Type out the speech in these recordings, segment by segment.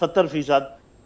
70%,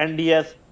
NDS,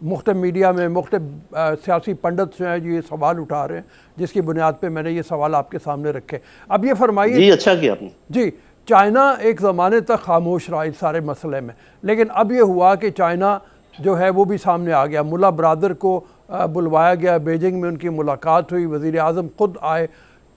مختلف media میں مختلف سیاسی پنڈت جو ہیں جو یہ سوال اٹھا رہے ہیں، جس کی بنیاد پہ میں نے یہ سوال آپ کے سامنے رکھے. اب یہ فرمائیے. جی اچھا کیا آپ نے. جی، چائنا ایک زمانے تک خاموش رہا اس سارے مسئلے میں، لیکن اب یہ ہوا کہ چائنا جو ہے وہ بھی سامنے آ گیا. ملا برادر کو بلوایا گیا، بیجنگ میں ان کی ملاقات ہوئی، وزیر اعظم خود آئے.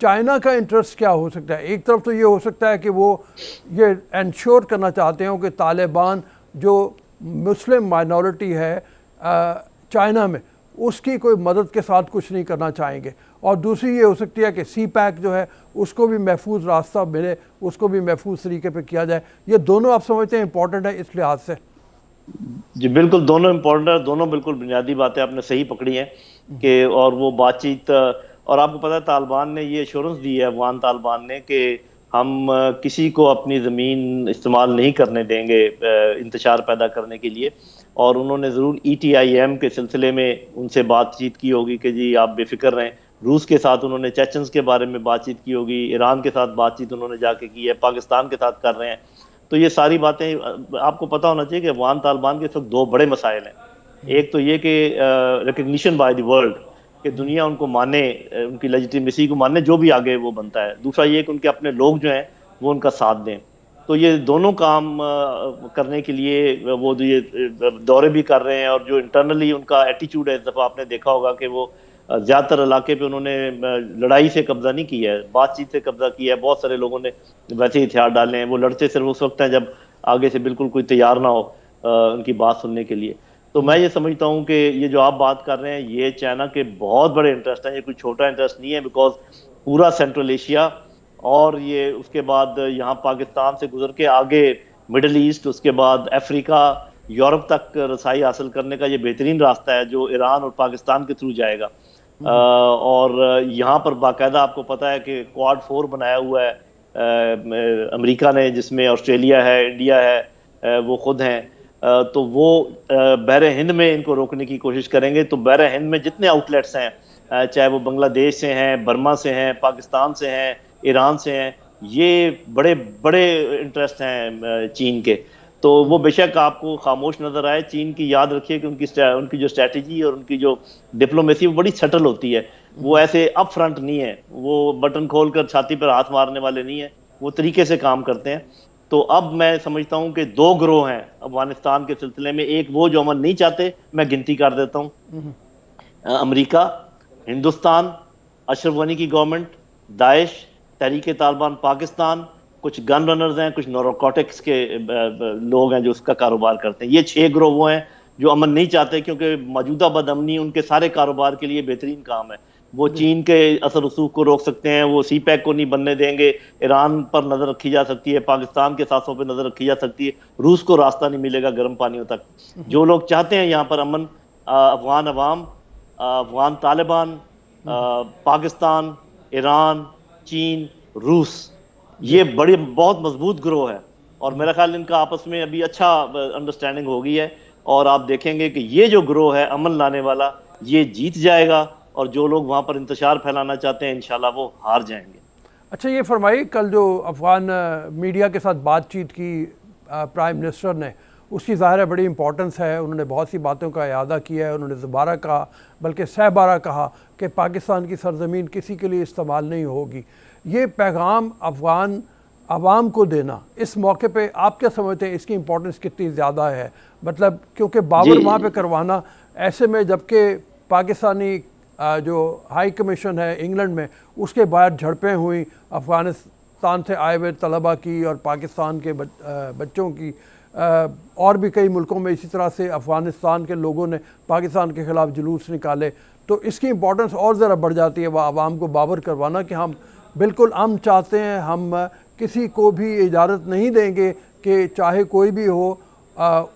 چائنا کا انٹرسٹ کیا ہو سکتا ہے؟ ایک طرف تو یہ ہو سکتا ہے کہ وہ یہ انشور کرنا چاہتے ہوں کہ طالبان جو مسلم مائنورٹی ہے چائنا میں، اس کی کوئی مدد کے ساتھ کچھ نہیں کرنا چاہیں گے، اور دوسری یہ ہو سکتی ہے کہ سی پیک جو ہے اس کو بھی محفوظ راستہ ملے، اس کو بھی محفوظ طریقے پہ کیا جائے. یہ دونوں آپ سمجھتے ہیں امپورٹنٹ ہے اس لحاظ سے؟ جی بالکل، دونوں امپورٹنٹ ہے، دونوں بالکل بنیادی باتیں آپ نے صحیح پکڑی ہیں کہ اور وہ بات چیت. اور آپ کو پتہ ہے طالبان نے یہ ایشورنس دی ہے، افغان طالبان نے، کہ ہم کسی کو اپنی زمین استعمال نہیں کرنے دیں گے انتشار پیدا کرنے کے لیے. اور انہوں نے ضرور ETIM کے سلسلے میں ان سے بات چیت کی ہوگی کہ جی آپ بے فکر رہیں. روس کے ساتھ انہوں نے چیچنز کے بارے میں بات چیت کی ہوگی، ایران کے ساتھ بات چیت انہوں نے جا کے کی ہے، پاکستان کے ساتھ کر رہے ہیں. تو یہ ساری باتیں آپ کو پتہ ہونا چاہیے کہ افغان طالبان کے اس وقت دو بڑے مسائل ہیں. ایک تو یہ کہ ریکگنیشن بائی دی ورلڈ، کہ دنیا ان کو مانے، ان کی لیجیٹیمیسی کو مانے، جو بھی آگے وہ بنتا ہے. دوسرا یہ کہ ان کے اپنے لوگ جو ہیں وہ ان کا ساتھ دیں. تو یہ دونوں کام کرنے کے لیے وہ یہ دورے بھی کر رہے ہیں. اور جو انٹرنلی ان کا ایٹیچیوڈ ہے، اس دفعہ آپ نے دیکھا ہوگا کہ وہ زیادہ تر علاقے پہ انہوں نے لڑائی سے قبضہ نہیں کیا ہے، بات چیت سے قبضہ کیا ہے. بہت سارے لوگوں نے ویسے ہی ہتھیار ڈالے ہیں. وہ لڑتے صرف اس وقت ہیں جب آگے سے بالکل کوئی تیار نہ ہو ان کی بات سننے کے لیے. تو میں یہ سمجھتا ہوں کہ یہ جو آپ بات کر رہے ہیں یہ چائنا کے بہت بڑے انٹرسٹ ہیں، یہ کوئی چھوٹا انٹرسٹ نہیں ہے. بیکاز پورا سینٹرل ایشیا اور یہ اس کے بعد یہاں پاکستان سے گزر کے آگے مڈل ایسٹ، اس کے بعد افریقہ، یورپ تک رسائی حاصل کرنے کا یہ بہترین راستہ ہے جو ایران اور پاکستان کے تھرو جائے گا. اور یہاں پر باقاعدہ آپ کو پتہ ہے کہ کواد 4 بنایا ہوا ہے امریکہ نے، جس میں آسٹریلیا ہے، انڈیا ہے، وہ خود ہیں. تو وہ بحر ہند میں ان کو روکنے کی کوشش کریں گے. تو بحر ہند میں جتنے آؤٹ لیٹس ہیں، چاہے وہ بنگلہ دیش سے ہیں، برما سے ہیں، پاکستان سے ہیں، ایران سے ہیں، یہ بڑے بڑے انٹرسٹ ہیں چین کے. تو وہ بے شک آپ کو خاموش نظر آئے، چین کی یاد رکھیے کہ ان کی جو اسٹریٹجی اور ان کی جو ڈپلومیسی وہ بڑی سٹل ہوتی ہے. وہ ایسے اپ فرنٹ نہیں ہے، وہ بٹن کھول کر چھاتی پر ہاتھ مارنے والے نہیں ہیں، وہ طریقے سے کام کرتے ہیں. تو اب میں سمجھتا ہوں کہ دو گروہ ہیں افغانستان کے سلسلے میں. ایک وہ جو امن نہیں چاہتے، میں گنتی کر دیتا ہوں، امریکہ، ہندوستان، اشرف غنی کی گورنمنٹ، داعش، تحریک طالبان پاکستان، کچھ گن رنرز ہیں، کچھ نارکوٹکس کے لوگ ہیں جو اس کا کاروبار کرتے ہیں. یہ 6 گروہ وہ ہیں جو امن نہیں چاہتے، کیونکہ موجودہ بد امنی ان کے سارے کاروبار کے لیے بہترین کام ہے. وہ چین کے اثر رسوخ کو روک سکتے ہیں، وہ سی پیک کو نہیں بننے دیں گے، ایران پر نظر رکھی جا سکتی ہے، پاکستان کے ساتھوں پہ نظر رکھی جا سکتی ہے، روس کو راستہ نہیں ملے گا گرم پانیوں تک. جو لوگ چاہتے ہیں یہاں پر امن، افغان عوام، افغان طالبان، پاکستان، ایران، چین، روس، یہ بڑی بہت مضبوط گروہ ہے. اور میرا خیال ان کا آپس میں ابھی اچھا انڈرسٹینڈنگ ہو گئی ہے. اور آپ دیکھیں گے کہ یہ جو گروہ ہے امن لانے والا، یہ جیت جائے گا، اور جو لوگ وہاں پر انتشار پھیلانا چاہتے ہیں انشاءاللہ وہ ہار جائیں گے. اچھا یہ فرمائیے، کل جو افغان میڈیا کے ساتھ بات چیت کی پرائم منسٹر نے، اس کی ظاہر ہے بڑی امپورٹنس ہے. انہوں نے بہت سی باتوں کا اعادہ کیا ہے. انہوں نے دوبارہ کہا، بلکہ 100 بارہ کہا کہ پاکستان کی سرزمین کسی کے لیے استعمال نہیں ہوگی. یہ پیغام افغان عوام کو دینا اس موقع پہ آپ کیا سمجھتے ہیں، اس کی امپورٹنس کتنی زیادہ ہے؟ مطلب کیونکہ باور وہاں پہ کروانا، ایسے میں جبکہ پاکستانی جو ہائی کمیشن ہے انگلینڈ میں، اس کے باہر جھڑپیں ہوئیں افغانستان سے آئے ہوئے طلبہ کی اور پاکستان کے بچوں کی، اور بھی کئی ملکوں میں اسی طرح سے افغانستان کے لوگوں نے پاکستان کے خلاف جلوس نکالے. تو اس کی امپورٹنس اور ذرا بڑھ جاتی ہے وہ عوام کو باور کروانا کہ ہم بالکل امن چاہتے ہیں، ہم کسی کو بھی اجازت نہیں دیں گے کہ چاہے کوئی بھی ہو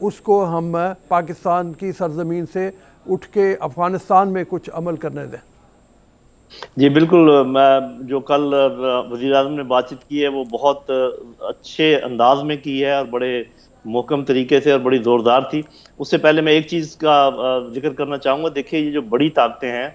اس کو ہم پاکستان کی سرزمین سے اٹھ کے افغانستان میں کچھ عمل کرنے دیں. جی بالکل، میں جو کل وزیر اعظم نے بات چیت کی ہے وہ بہت اچھے انداز میں کی ہے اور بڑے محکم طریقے سے اور بڑی زوردار تھی. اس سے پہلے میں ایک چیز کا ذکر کرنا چاہوں گا. دیکھیے یہ جو بڑی طاقتیں ہیں،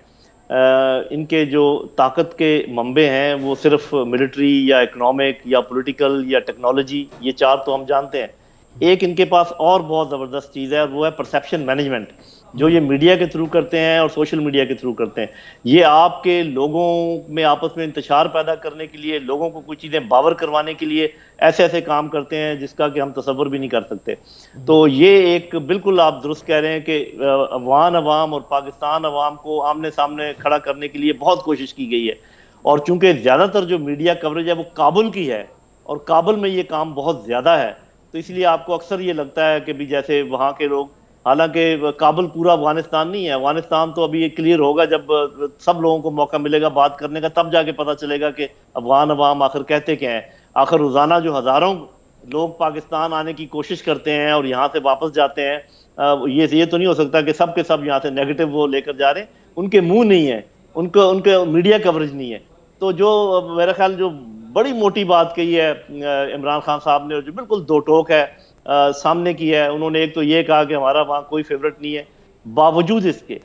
ان کے جو طاقت کے منبع ہیں وہ صرف ملٹری یا اکنامک یا پولیٹیکل یا ٹیکنالوجی، یہ 4 تو ہم جانتے ہیں. ایک ان کے پاس اور بہت زبردست چیز ہے، اور وہ ہے پرسیپشن مینجمنٹ. جو یہ میڈیا کے تھرو کرتے ہیں اور سوشل میڈیا کے تھرو کرتے ہیں، یہ آپ کے لوگوں میں آپس میں انتشار پیدا کرنے کے لیے، لوگوں کو کچھ چیزیں باور کروانے کے لیے ایسے ایسے کام کرتے ہیں جس کا کہ ہم تصور بھی نہیں کر سکتے۔ تو یہ ایک بالکل آپ درست کہہ رہے ہیں کہ افغان عوام اور پاکستان عوام کو آمنے سامنے کھڑا کرنے کے لیے بہت کوشش کی گئی ہے، اور چونکہ زیادہ تر جو میڈیا کوریج ہے وہ کابل کی ہے، اور کابل میں یہ کام بہت زیادہ ہے، تو اس لیے آپ کو اکثر یہ لگتا ہے کہ بھی جیسے وہاں کے لوگ، حالانکہ کابل پورا افغانستان نہیں ہے، افغانستان تو ابھی یہ کلیئر ہوگا جب سب لوگوں کو موقع ملے گا بات کرنے کا، تب جا کے پتہ چلے گا کہ افغان عوام آخر کہتے کیا ہیں۔ آخر روزانہ جو ہزاروں لوگ پاکستان آنے کی کوشش کرتے ہیں اور یہاں سے واپس جاتے ہیں، یہ تو نہیں ہو سکتا کہ سب کے سب یہاں سے نیگیٹو وہ لے کر جا رہے ہیں، ان کے منہ نہیں ہے، ان کے میڈیا کوریج نہیں ہے۔ تو جو میرا خیال جو بڑی موٹی بات کہی ہے عمران خان صاحب نے، اور جو بالکل دو ٹوک ہے سامنے کی ہے، انہوں نے ایک تو یہ کہا کہ ہمارا وہاں کوئی فیورٹ نہیں ہے، باوجود اس کے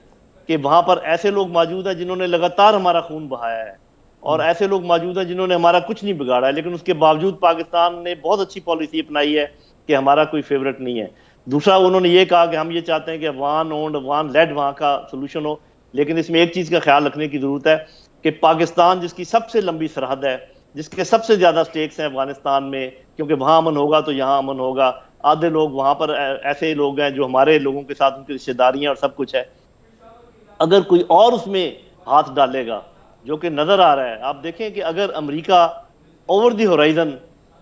کہ وہاں پر ایسے لوگ موجود ہیں جنہوں نے لگاتار ہمارا خون بہایا ہے، اور ایسے لوگ موجود ہیں جنہوں نے ہمارا کچھ نہیں بگاڑا ہے، لیکن اس کے باوجود پاکستان نے بہت اچھی پالیسی اپنائی ہے کہ ہمارا کوئی فیورٹ نہیں ہے۔ دوسرا انہوں نے یہ کہا کہ ہم یہ چاہتے ہیں کہ افغان اونڈ افغان لیڈ وہاں کا سولوشن ہو، لیکن اس میں ایک چیز کا خیال رکھنے کی ضرورت ہے کہ پاکستان جس کی سب سے لمبی سرحد ہے، جس کے سب سے زیادہ سٹیکس ہیں افغانستان میں، کیونکہ وہاں امن ہوگا تو یہاں امن ہوگا، آدھے لوگ وہاں پر ایسے لوگ ہیں جو ہمارے لوگوں کے ساتھ ان کی رشتہ داریاں اور سب کچھ ہے، اگر کوئی اور اس میں ہاتھ ڈالے گا، جو کہ نظر آ رہا ہے، آپ دیکھیں کہ اگر امریکہ اوور دی ہورائزن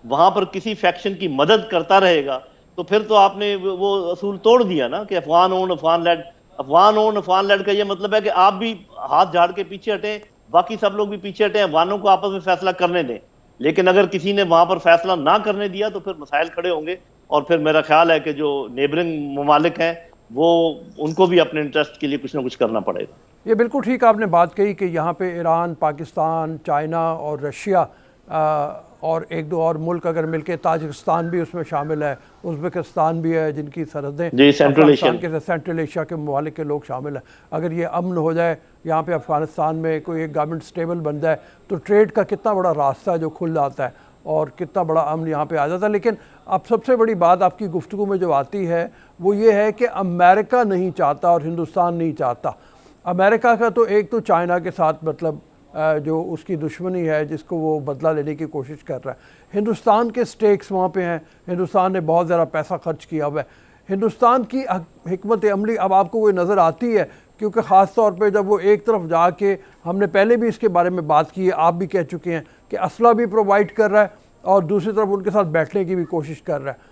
وہاں پر کسی فیکشن کی مدد کرتا رہے گا، تو پھر تو آپ نے وہ اصول توڑ دیا نا کہ افغان اون افغان لیڈ۔ افغان اون افغان لیڈ کا یہ مطلب ہے کہ آپ بھی ہاتھ جھاڑ کے پیچھے ہٹیں، باقی سب لوگ بھی پیچھے ہٹیں، افغانوں کو آپس میں فیصلہ کرنے دیں، لیکن اگر کسی نے وہاں پر فیصلہ نہ کرنے دیا تو پھر مسائل کھڑے ہوں گے، اور پھر میرا خیال ہے کہ جو نیبرنگ ممالک ہیں وہ ان کو بھی اپنے انٹرسٹ کے لیے کچھ نہ کچھ کرنا پڑے گا۔ یہ بالکل ٹھیک آپ نے بات کہی کہ یہاں پہ ایران، پاکستان، چائنا اور رشیا اور ایک دو اور ملک اگر مل کے، تاجکستان بھی اس میں شامل ہے، ازبکستان بھی ہے، جن کی سرحدیں جی، سینٹرل افغانستان ایشین۔ کے سینٹرل ایشیا کے ممالک کے لوگ شامل ہیں۔ اگر یہ امن ہو جائے یہاں پہ افغانستان میں، کوئی ایک گورنمنٹ سٹیبل بن جائے، تو ٹریڈ کا کتنا بڑا راستہ ہے جو کھل جاتا ہے، اور کتنا بڑا امن یہاں پہ آ جاتا ہے۔ لیکن اب سب سے بڑی بات آپ کی گفتگو میں جو آتی ہے وہ یہ ہے کہ امریکہ نہیں چاہتا اور ہندوستان نہیں چاہتا۔ امریکہ کا تو ایک تو چائنا کے ساتھ مطلب جو اس کی دشمنی ہے جس کو وہ بدلہ لینے کی کوشش کر رہا ہے، ہندوستان کے سٹیکس وہاں پہ ہیں، ہندوستان نے بہت زیادہ پیسہ خرچ کیا ہوا ہے۔ ہندوستان کی حکمت عملی اب آپ کو وہ نظر آتی ہے، کیونکہ خاص طور پہ جب وہ ایک طرف جا کے، ہم نے پہلے بھی اس کے بارے میں بات کی ہے، آپ بھی کہہ چکے ہیں کہ اسلحہ بھی پرووائڈ کر رہا ہے اور دوسری طرف ان کے ساتھ بیٹھنے کی بھی کوشش کر رہا ہے۔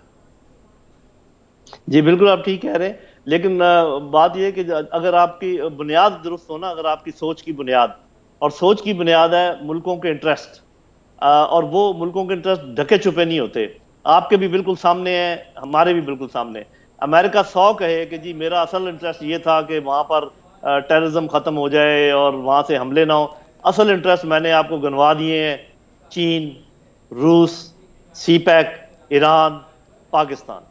جی بالکل آپ ٹھیک کہہ رہے ہیں، لیکن بات یہ ہے کہ اگر آپ کی بنیاد درست ہو نا، اگر آپ کی سوچ کی بنیاد، اور سوچ کی بنیاد ہے ملکوں کے انٹرسٹ، اور وہ ملکوں کے انٹرسٹ ڈھکے چھپے نہیں ہوتے، آپ کے بھی بالکل سامنے ہیں، ہمارے بھی بالکل سامنے ہیں۔ امریکہ 100 کہے کہ جی میرا اصل انٹرسٹ یہ تھا کہ وہاں پر ٹیررزم ختم ہو جائے اور وہاں سے حملے نہ ہو، اصل انٹرسٹ میں نے آپ کو گنوا دیے ہیں: چین، روس، سی پیک، ایران، پاکستان۔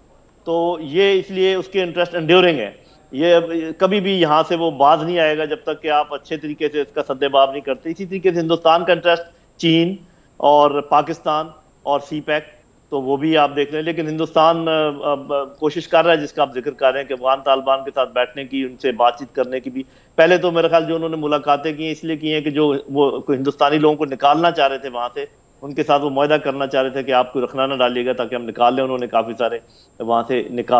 تو یہ اس لیے اس کے انٹرسٹ انڈیورنگ ہے، یہ کبھی بھی یہاں سے وہ باز نہیں آئے گا جب تک کہ آپ اچھے طریقے سے اس کا سدے باب نہیں کرتے۔ اسی طریقے سے ہندوستان کا انٹرسٹ چین اور پاکستان اور سی پیک، تو وہ بھی آپ دیکھ لیں، لیکن ہندوستان کوشش کر رہا ہے، جس کا آپ ذکر کر رہے ہیں کہ افغان طالبان کے ساتھ بیٹھنے کی، ان سے بات چیت کرنے کی بھی۔ پہلے تو میرا خیال جو انہوں نے ملاقاتیں کی ہیں اس لیے کی ہیں کہ جو وہ ہندوستانی لوگوں کو نکالنا چاہ رہے تھے وہاں سے، ان کے ساتھ وہ معاہدہ کرنا چاہ رہے تھے کہ آپ کو رکھنا نہ ڈالیے گا تاکہ ہم نکال لیں، انہوں نے کافی سارے وہاں سے نکال